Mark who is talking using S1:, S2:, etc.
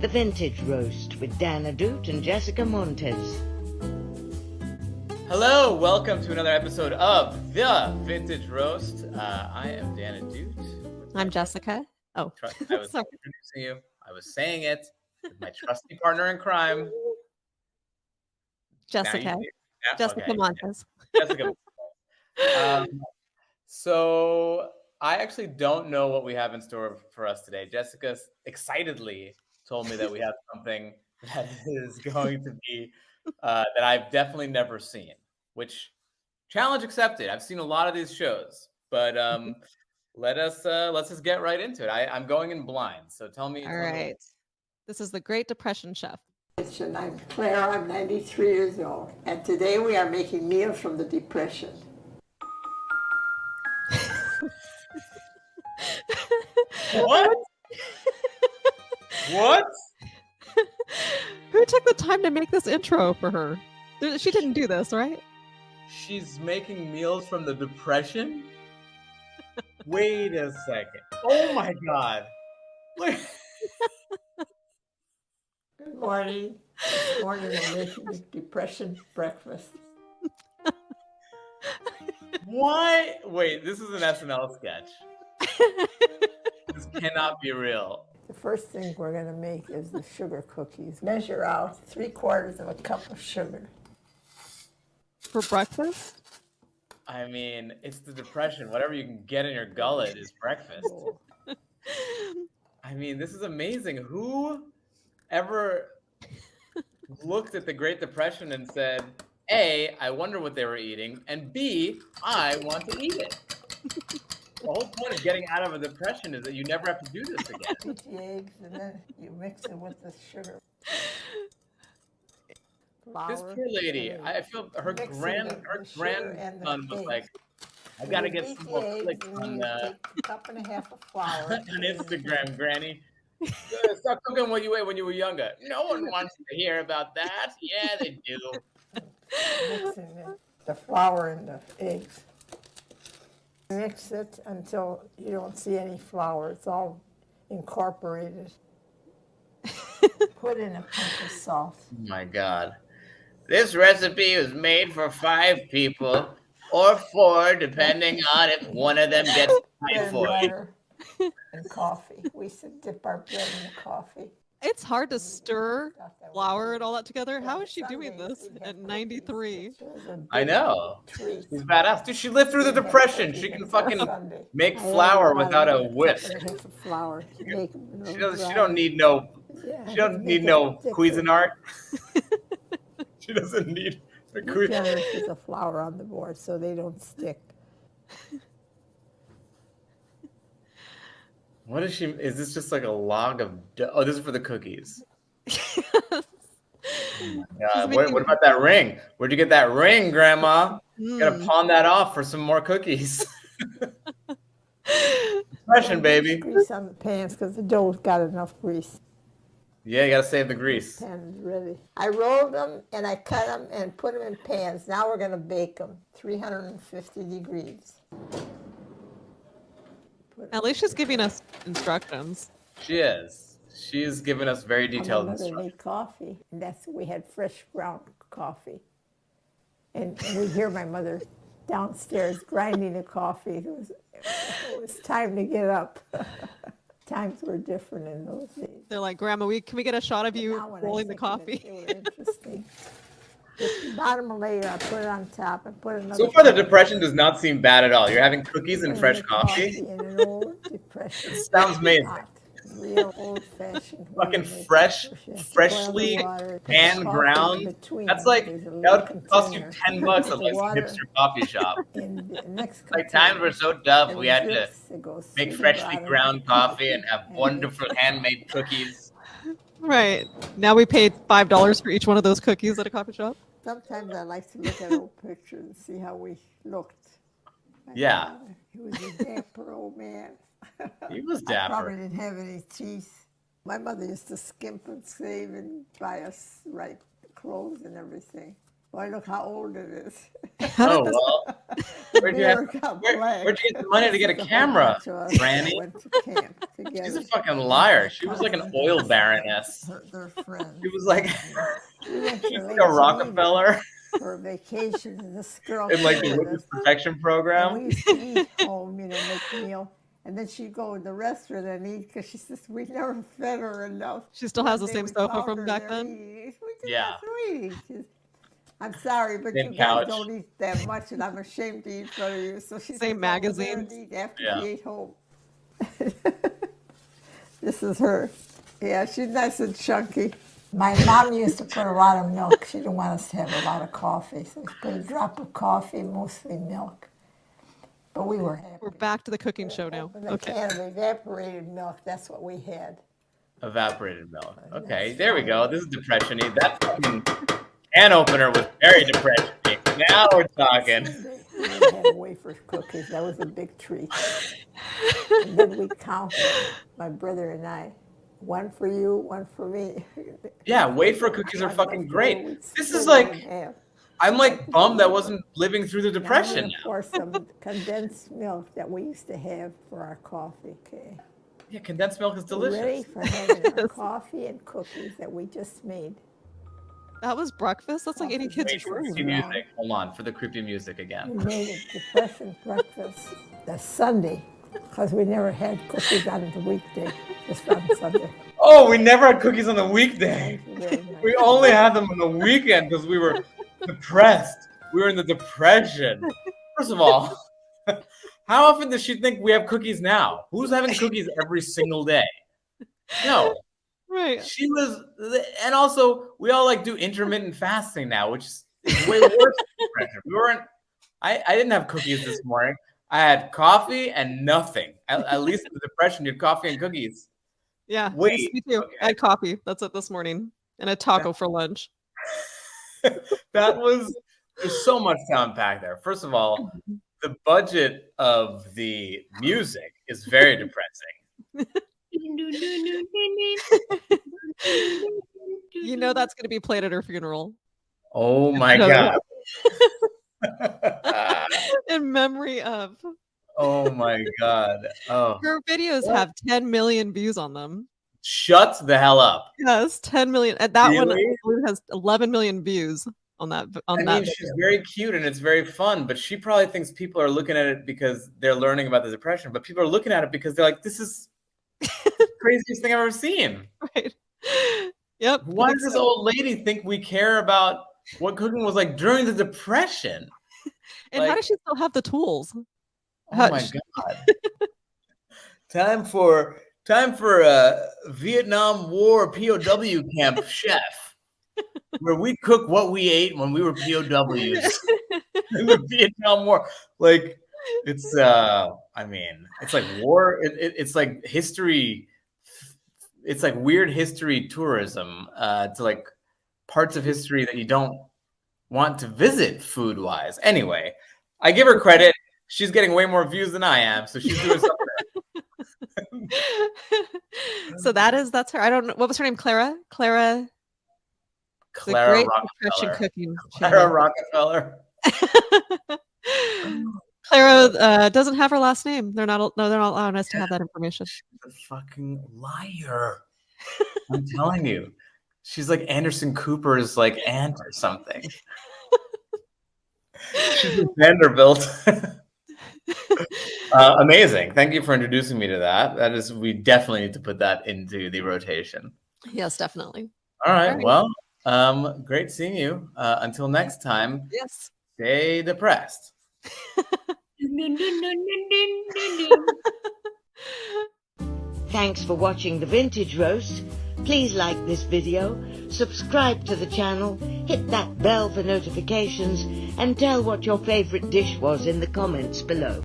S1: The Vintage Roast with Dan Ahdoot and Jessica Montes.
S2: Hello, welcome to another episode of The Vintage Roast. I am Dan Ahdoot.
S3: I'm Jessica. Oh,
S2: I was introducing you. I was saying it with my trusty partner in crime.
S3: Jessica. Jessica Montes.
S2: Jessica. So I actually don't know what we have in store for us today. Jessica excitedly told me that we have something that is going to be that I've definitely never seen, which challenge accepted. I've seen a lot of these shows, but let's just get right into it. I'm going in blind, so tell me.
S3: All right. This is the Great Depression chef.
S4: I'm Clara. I'm 93 years old, and today we are making meals from the Depression.
S2: What? What?
S3: Who took the time to make this intro for her? She didn't do this, right?
S2: She's making meals from the Depression? Wait a second. Oh my God. Look.
S4: Good morning. This morning I'm making the Depression breakfast.
S2: What? Wait, this is an SNL sketch. This cannot be real.
S4: The first thing we're going to make is the sugar cookies. Measure out 3/4 of a cup of sugar.
S3: For breakfast?
S2: I mean, it's the Depression. Whatever you can get in your gullet is breakfast.
S4: Oh.
S2: I mean, this is amazing. Who ever looked at the Great Depression and said, A, I wonder what they were eating, and B, I want to eat it? The whole point of getting out of a depression is that you never have to do this again.
S4: Beat the eggs and then you mix it with the sugar. Flour,
S2: This poor lady, I feel her grandson was like, I gotta get some more clicks on
S4: take a cup and a half of flour.
S2: on Instagram, Granny. Stop cooking what you ate when you were younger. No one wants to hear about that. Yeah, they do.
S4: Mixing the flour and the eggs. Mix it until you don't see any flour. It's all incorporated. Put in a pinch of salt.
S2: Oh my God. This recipe was made for 5 people or 4, depending on if one of them gets typhoid.
S4: And coffee. We used to dip our bread in the coffee.
S3: It's hard to stir flour and all that together. How is she doing this at 93?
S2: I know. She's badass. Dude, she lived through the Depression. She can fucking make flour without a whisk. She don't need no Cuisinart. She doesn't need a Cuisinart.
S4: There's a flour on the board so they don't stick.
S2: What is she? Is this just like a log of dough? Oh, this is for the cookies. Oh my God. What about that ring? Where'd you get that ring, Grandma? You gotta pawn that off for some more cookies. Depression, baby.
S4: Grease on the pans because the dough's got enough grease.
S2: Yeah, you gotta save the grease.
S4: Pan is ready. I rolled them and I cut them and put them in pans. Now we're gonna bake them, 350 degrees.
S3: At least she's giving us instructions.
S2: She is. She's given us very detailed
S4: My mother
S2: instructions.
S4: made coffee, and we had fresh ground coffee. And we hear my mother downstairs grinding the coffee. It was time to get up. Times were different in those days.
S3: They're like, Grandma, can we get a shot of you
S4: Now when I
S3: rolling the
S4: think of
S3: coffee?
S4: They were interesting. The bottom layer, I put it on top and put another.
S2: So far, the Depression does not seem bad at all. You're having cookies and fresh coffee.
S4: In an old Depression.
S2: It sounds amazing.
S4: Real old-fashioned.
S2: Fucking freshly hand ground. That's like, that would cost you $10 at like some hipster coffee shop. Like times were so tough, we had to make freshly ground coffee and have wonderful handmade cookies.
S3: Right. Now we paid $5 for each one of those cookies at a coffee shop.
S4: Sometimes I like to look at old pictures and see how we looked.
S2: Yeah.
S4: He was a dapper old man.
S2: He was
S4: I probably
S2: dapper.
S4: didn't have any teeth. My mother used to skimp and save and buy us right clothes and everything. Boy, look how old it is.
S2: Oh, well. Where'd you
S4: Bear got black.
S2: where'd you get the money to get a
S4: This is
S2: camera,
S4: bunch of us that
S2: Granny?
S4: went to camp together.
S2: She's a fucking liar. She was like an oil baroness.
S4: Their friends.
S2: She was like,
S4: We went to
S2: she's
S4: Lake
S2: like a
S4: Geneva
S2: Rockefeller
S4: for vacation, and this girl
S2: in like
S4: came
S2: the
S4: with
S2: witness
S4: us.
S2: protection
S4: And we
S2: program.
S4: used to eat home, make a meal. And then she'd go to the restaurant and eat because she says we never fed her enough.
S3: She still has
S4: One
S3: the
S4: day
S3: same
S4: we
S3: sofa
S4: found
S3: from
S4: her
S3: back
S4: there
S3: then.
S4: eating. We just
S2: Yeah.
S4: got through eating. She's, I'm sorry, but
S2: Same
S4: you
S2: couch.
S4: guys don't eat that much, and I'm ashamed to eat in front of you. So she
S3: Same
S4: said, "Go over there and
S3: magazines.
S4: eat after
S2: Yeah.
S4: she ate home." This is her. Yeah, she's nice and chunky. My mom used to put a lot of milk. She didn't want us to have a lot of coffee, so she put a drop of coffee, mostly milk. But we were happy.
S3: We're back to the cooking show now.
S4: With a
S3: Okay.
S4: can of evaporated milk, that's what we had.
S2: Evaporated milk. Okay, there we go. This is depression-y. That fucking can opener was very depression-y. Now we're talking.
S4: We would have wafer cookies. That was a big treat. And then we counted, my brother and I. One for you, one for me.
S2: Yeah, wafer cookies are
S4: One
S2: fucking
S4: left
S2: great.
S4: over, we'd
S2: This
S4: split
S2: is
S4: it
S2: like,
S4: in half.
S2: I'm like bummed I wasn't living through the
S4: Now I'm
S2: depression
S4: gonna
S2: now.
S4: pour some condensed milk that we used to have for our coffee. Okay.
S2: Yeah, condensed milk is
S4: Ready
S2: delicious.
S4: for having our coffee and cookies that we just made.
S3: That was breakfast. That's like eating kids'
S2: Wait for
S3: food.
S2: creepy music. Hold on, for the creepy music
S4: We
S2: again.
S4: made a depression breakfast the Sunday because we never had cookies on the weekday, just on Sunday.
S2: Oh, we never had cookies on the weekday.
S4: Thank you very much.
S2: We only had them on the weekend because we were depressed. We were in the depression. First of all, how often does she think we have cookies now? Who's having cookies every single day? No.
S3: Right.
S2: She was, and also we all like do intermittent fasting now, which is way worse than depression. We weren't. I didn't have cookies this morning. I had coffee and nothing. At least in the depression, you had coffee and cookies.
S3: Yeah.
S2: Wait,
S3: Me too.
S2: okay.
S3: I had coffee. That's it this morning. And a taco for lunch.
S2: That was, there's so much to unpack there. First of all, the budget of the music is very depressing.
S3: You know that's going to be played at her funeral.
S2: Oh my
S3: No.
S2: God.
S3: In memory of.
S2: Oh my God. Oh,
S3: Her videos have 10 million views on them.
S2: shut the hell up.
S3: Yes, 10 million. And that one I
S2: Really?
S3: believe has 11 million views on that. On
S2: I
S3: that
S2: mean, she's very cute and it's very fun, but she probably thinks people are looking at it because they're learning about the depression, but people are looking at it because they're like, this is the craziest thing I've ever seen.
S3: Right. Yep. I
S2: Why
S3: think
S2: does this
S3: so.
S2: old lady think we care about what cooking was like during the depression?
S3: And how
S2: like-
S3: does she still have the tools?
S2: Oh my God. Time for a Vietnam War POW camp chef where we cook what we ate when we were POWs in the Vietnam War. Like it's I mean, it's like war, it's like history, it's like weird history tourism to like parts of history that you don't want to visit food wise. Anyway, I give her credit. She's getting way more views than I am, so she's doing something.
S3: So that's her. I don't know. What was her name? Clara? Clara. The
S2: Clara
S3: Great Depression
S2: Rockefeller.
S3: Cooking
S2: Clara
S3: Channel.
S2: Rockefeller.
S3: Clara doesn't have her last name. They're not allowing us to have that information.
S2: She's a fucking liar. I'm telling you. She's like Anderson Cooper's like aunt or something. She's a Vanderbilt. Amazing. Thank you for introducing me to that. That is, we definitely need to put that into the rotation.
S3: Yes, definitely.
S2: All right.
S3: All right.
S2: Well, great seeing you. Until next time,
S3: Yes.
S2: stay depressed.
S1: Thanks for watching the Vintage Roast. Please like this video, subscribe to the channel, hit that bell for notifications, and tell what your favorite dish was in the comments below.